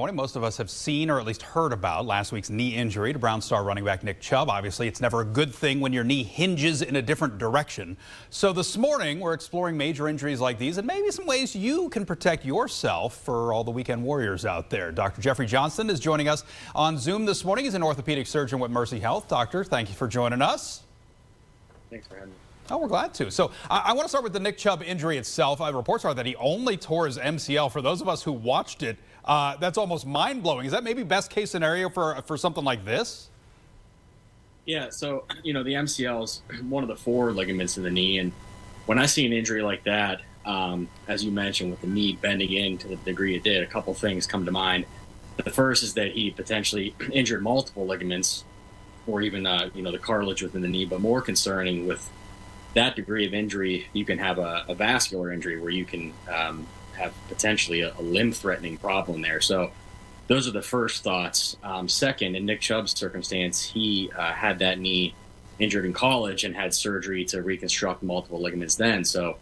Most of us have seen or at least heard about last week's knee injury to Brown star running back Nick Chubb. Obviously, it's never a good thing when your knee hinges in a different direction. So this morning, we're exploring major injuries like these and maybe some ways you can protect yourself for all the weekend warriors out there. Dr. Jeffrey Johnston is joining us on Zoom this morning. He's an orthopedic surgeon with Mercy Health. Doctor, thank you for joining us. Thanks for having me. Oh, we're glad to. So I want to start with the Nick Chubb injury itself. Reports are that he only tore his MCL. For those of us who watched it, that's almost mind-blowing. Is that maybe best case scenario for something like this? Yeah, so, the MCL is one of the four ligaments in the knee. And when I see an injury like that, as you mentioned, with the knee bending in to the degree it did, a couple things come to mind. The first is that he potentially injured multiple ligaments or even, the cartilage within the knee. But more concerning, with that degree of injury, you can have a vascular injury where you can have potentially a limb-threatening problem there. So those are the first thoughts. Second, in Nick Chubb's circumstance, he had that knee injured in college and had surgery to reconstruct multiple ligaments then. So,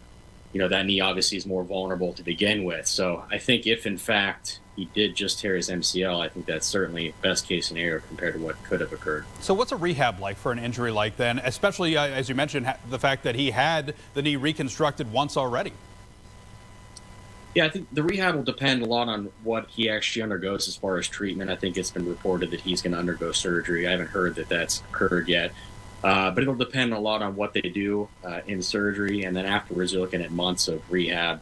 that knee obviously is more vulnerable to begin with. So I think if, in fact, he did just tear his MCL, I think that's certainly best case scenario compared to what could have occurred. So what's a rehab like for an injury like that, especially, as you mentioned, the fact that he had the knee reconstructed once already? Yeah, I think the rehab will depend a lot on what he actually undergoes as far as treatment. I think it's been reported that he's going to undergo surgery. I haven't heard that that's occurred yet. But it'll depend a lot on what they do in surgery. And then afterwards, you're looking at months of rehab.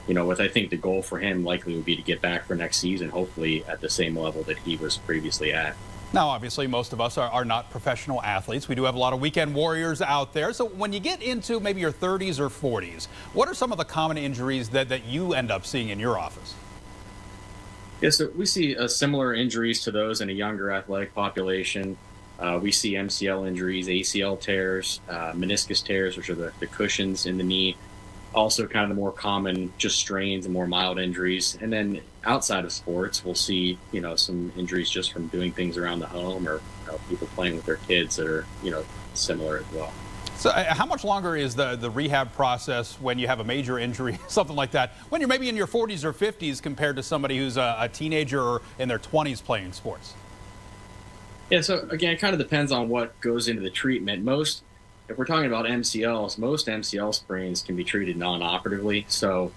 With I think the goal for him likely would be to get back for next season, hopefully at the same level that he was previously at. Now, obviously, most of us are not professional athletes. We do have a lot of weekend warriors out there. So when you get into maybe your 30s or 40s, what are some of the common injuries that you end up seeing in your office? Yeah, so we see similar injuries to those in a younger athletic population. We see MCL injuries, ACL tears, meniscus tears, which are the cushions in the knee. Also kind of the more common just strains and more mild injuries. And then outside of sports, we'll see, some injuries just from doing things around the home or people playing with their kids that are, similar as well. So how much longer is the rehab process when you have a major injury, something like that, when you're maybe in your 40s or 50s compared to somebody who's a teenager or in their 20s playing sports? Yeah, so again, it kind of depends on what goes into the treatment. If we're talking about MCLs, most MCL sprains can be treated non-operatively. So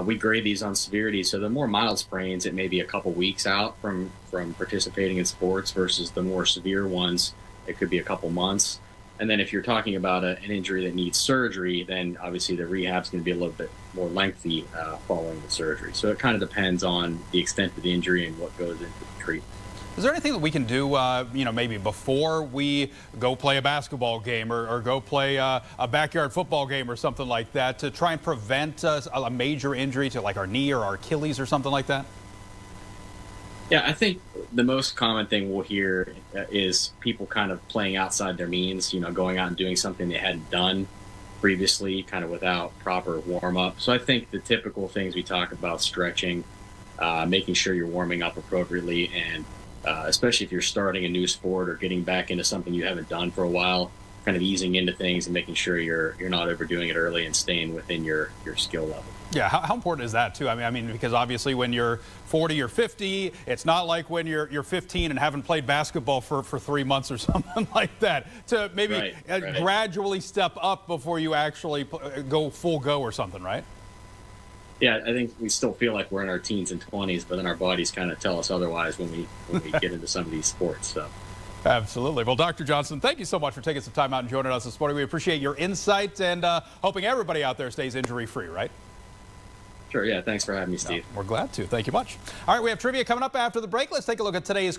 we grade these on severity. So the more mild sprains, it may be a couple weeks out from participating in sports versus the more severe ones, it could be a couple months. And then if you're talking about an injury that needs surgery, then obviously the rehab's going to be a little bit more lengthy following the surgery. So it kind of depends on the extent of the injury and what goes into the treatment. Is there anything that we can do, maybe before we go play a basketball game or go play a backyard football game or something like that to try and prevent a major injury to like our knee or our Achilles or something like that? Yeah, I think the most common thing we'll hear is people kind of playing outside their means, going out and doing something they hadn't done previously, kind of without proper warm-up. So I think the typical things we talk about, stretching, making sure you're warming up appropriately, and especially if you're starting a new sport or getting back into something you haven't done for a while, kind of easing into things and making sure you're not overdoing it early and staying within your skill level. Yeah, how important is that too? I mean, because obviously when you're 40 or 50, it's not like when you're 15 and haven't played basketball for 3 months or something like that. To maybe gradually step up before you actually go full go or something, right? Yeah, I think we still feel like we're in our teens and 20s, but then our bodies kind of tell us otherwise when we get into some of these sports. So. Absolutely. Well, Dr. Johnston, thank you so much for taking some time out and joining us this morning. We appreciate your insight and hoping everybody out there stays injury-free, right? Sure, yeah. Thanks for having me, Steve. No, we're glad to. Thank you much. All right, we have trivia coming up after the break. Let's take a look at today's